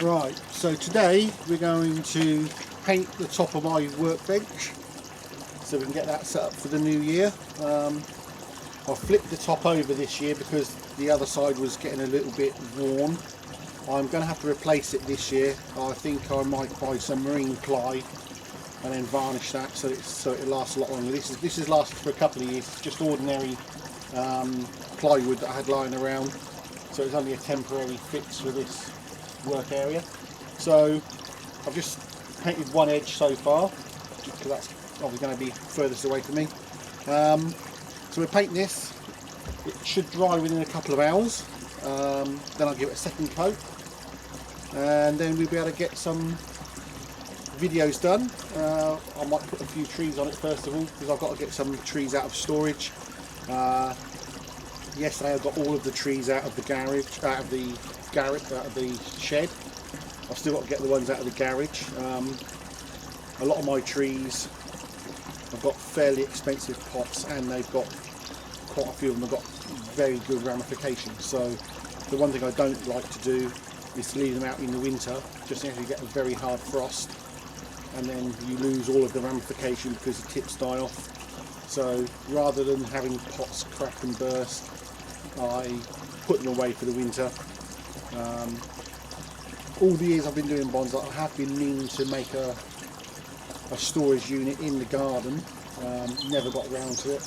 Right, so today we're going to paint the top of my workbench so we can get that set up for the new year. I flipped the top over this year because the other side was getting a little bit worn. I'm going to have to replace it this year. I think I might buy some marine ply and then varnish that so it lasts a lot longer. This has lasted for a couple of years. It's just ordinary plywood that I had lying around, so it's only a temporary fix for this work area. So I've just painted one edge so far because that's obviously going to be furthest away from me. So we're painting this. It should dry within a couple of hours. Then I'll give it a second coat, and then we'll be able to get some videos done. I might put a few trees on it first of all because I've got to get some trees out of storage. Yesterday I got all of the trees out of the garage, out of the shed. I've still got to get the ones out of the garage. A lot of my trees, I've got fairly expensive pots, and they've got quite a few of them have got very good ramifications. So the one thing I don't like to do is to leave them out in the winter, just in case you get a very hard frost, and then you lose all of the ramification because the tips die off. So rather than having pots crack and burst, I put them away for the winter. All the years I've been doing bonsai, I have been meaning to make a storage unit in the garden. Never got around to it,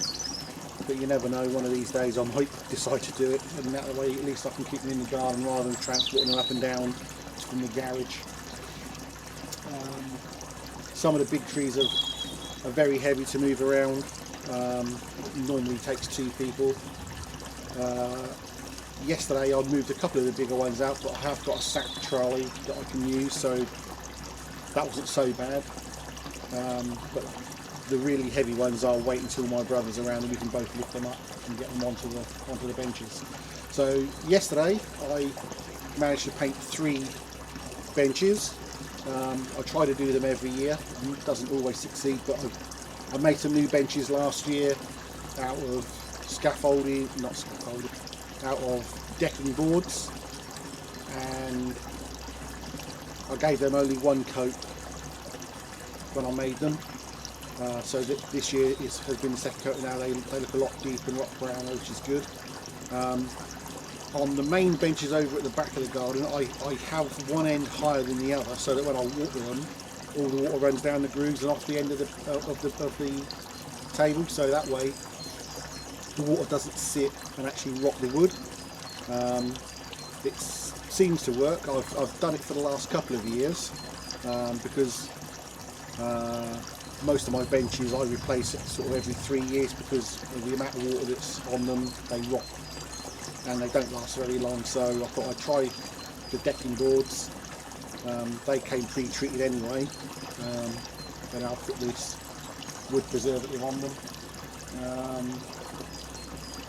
but you never know, one of these days I might decide to do it, and that way at least I can keep them in the garden rather than transporting them up and down from the garage. Some of the big trees are very heavy to move around. It normally takes two people. Yesterday I moved a couple of the bigger ones out, but I have got a sack trolley that I can use, so that wasn't so bad. But the really heavy ones, I'll wait until my brother's around and we can both lift them up and get them onto the benches. So yesterday I managed to paint 3 benches. I try to do them every year. It doesn't always succeed, but I made some new benches last year out of out of decking boards, and I gave them only one coat when I made them. So this year has been the second coat. Now they look a lot deeper and a lot browner, which is good. On the main benches over at the back of the garden, I have one end higher than the other, so that when I water them, all the water runs down the grooves and off the end of the table, so that way the water doesn't sit and actually rot the wood. It seems to work. I've done it for the last couple of years because most of my benches I replace it sort of every 3 years because of the amount of water that's on them. They rot and they don't last very long, so I thought I'd try the decking boards. They came pre-treated anyway, and I'll put this wood preservative on them.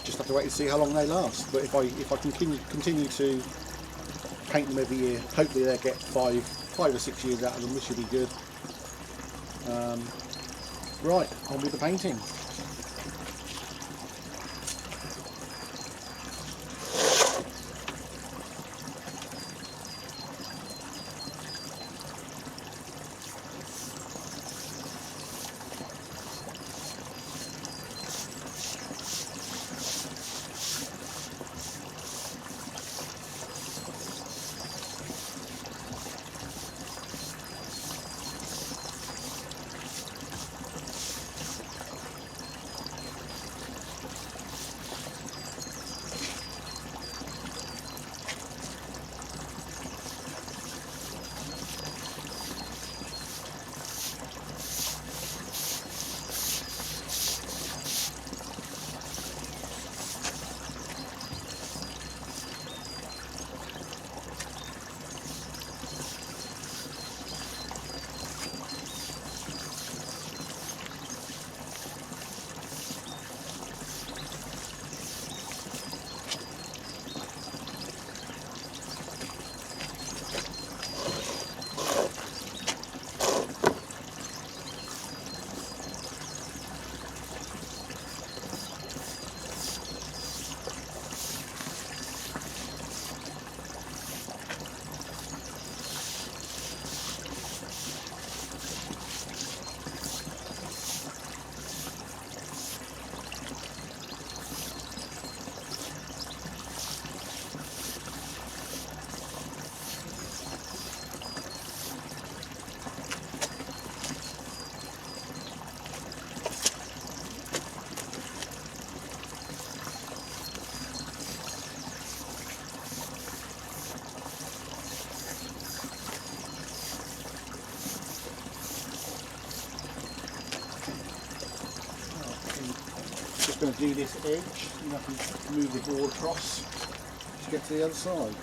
Just have to wait and see how long they last. But if I continue to paint them every year, hopefully they'll get 5 or 6 years out of them, which should be good. Right, on with the painting. going to do this edge, and I can move the board across to get to the other side.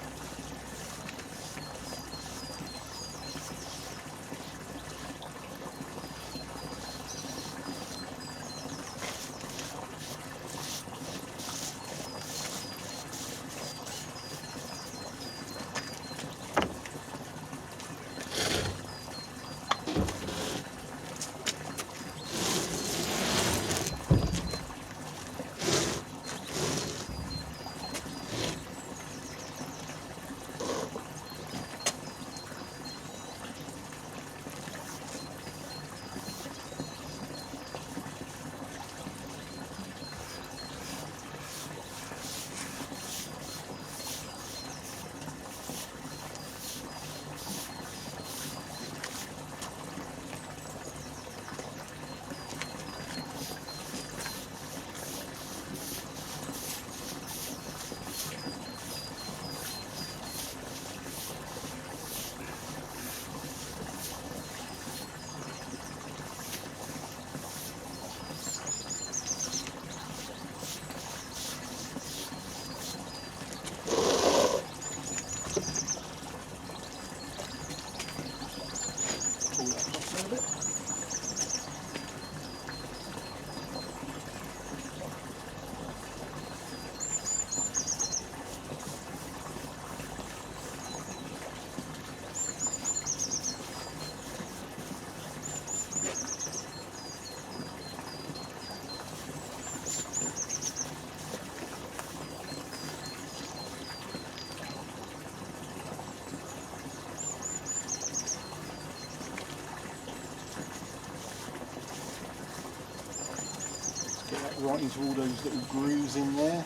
Get that right into all those little grooves in there.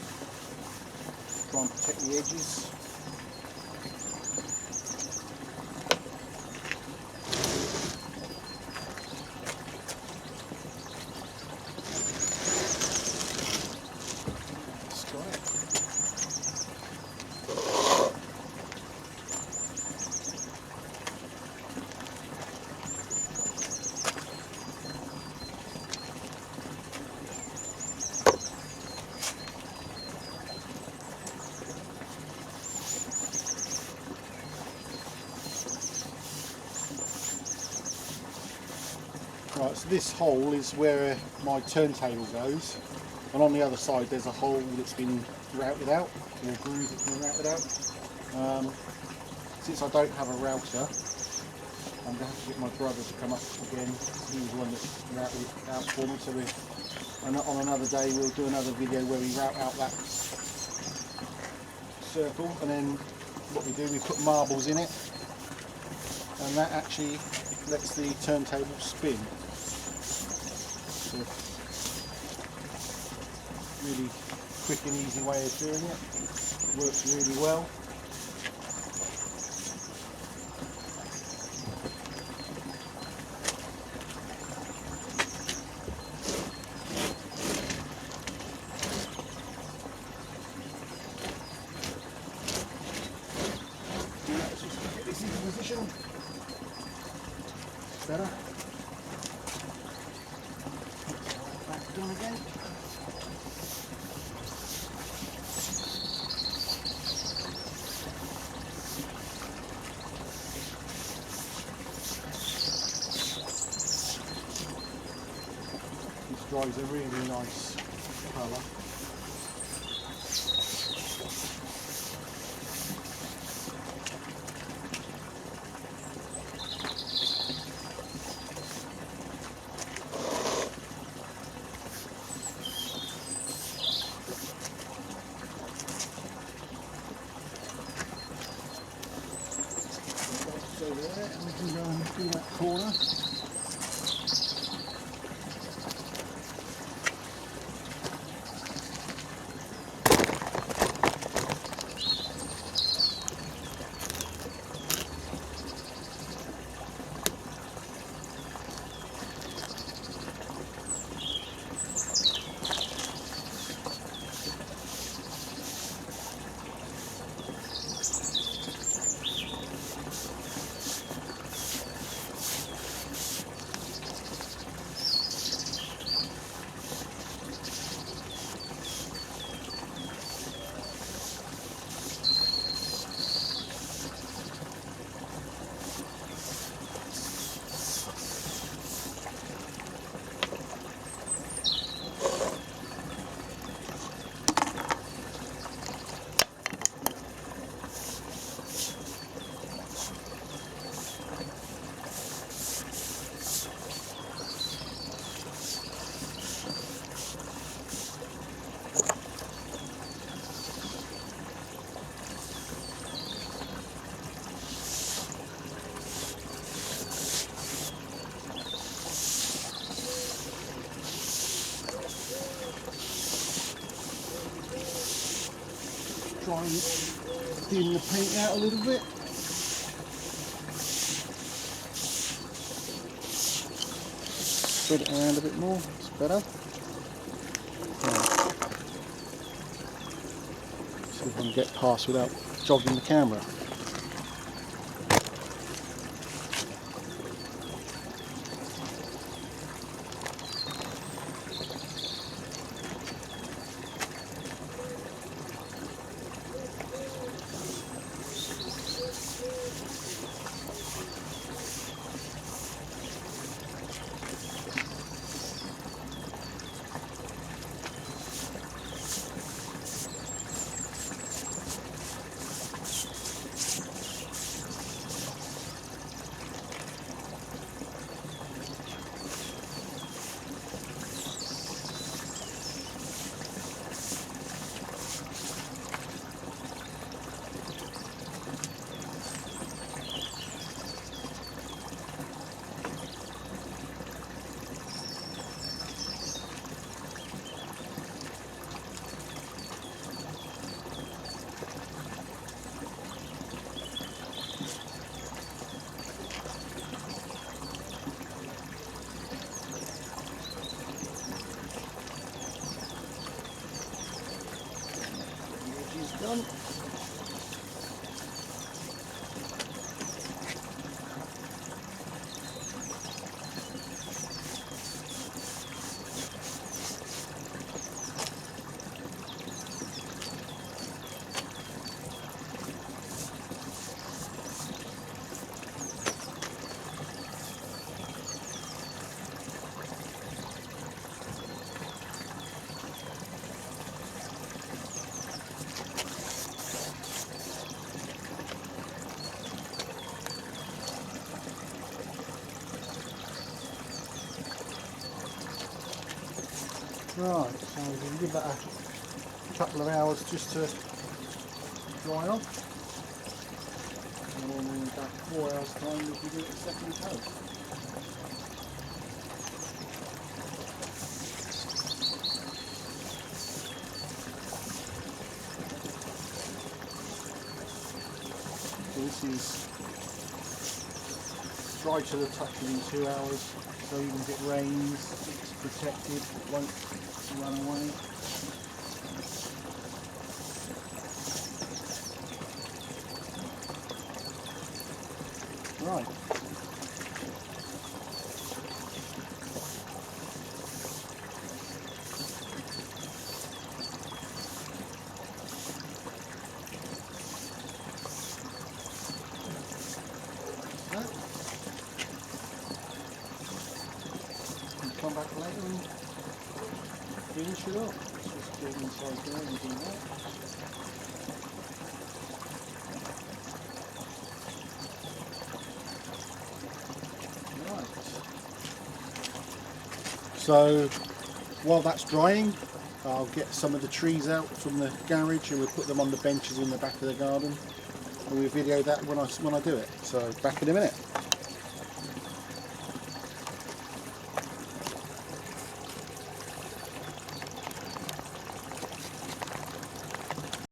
Try and protect the edges. Let's try it. Right, so this hole is where my turntable goes, and on the other side there's a hole that's been routed out, or a groove that's been routed out. Since I don't have a router, I'm going to have to get my brother to come up again. He was the one that routed it out for me, so on another day we'll do another video where we route out that circle, and then what we do, we put marbles in it, and that actually lets the turntable spin. So, really quick and easy way of doing it. It works really well. Let's just get this into position. Better. Back down again. This dries a really nice colour. Over there, and we can go and do that corner. try and thin the paint out a little bit. Spread it around a bit more, it's better. Right. See if I can get past without jogging the camera. Done. Right, so we'll give that a couple of hours just to dry off, and then in about 4 hours time we can do it a second coat. So this is dry to the touch within 2 hours, so even if it rains it's protected, it won't run away. Right. Come back later and finish it up. Let's just get inside there and do that. Right. So while that's drying, I'll get some of the trees out from the garage and we'll put them on the benches in the back of the garden, and we'll video that when I do it. So back in a minute.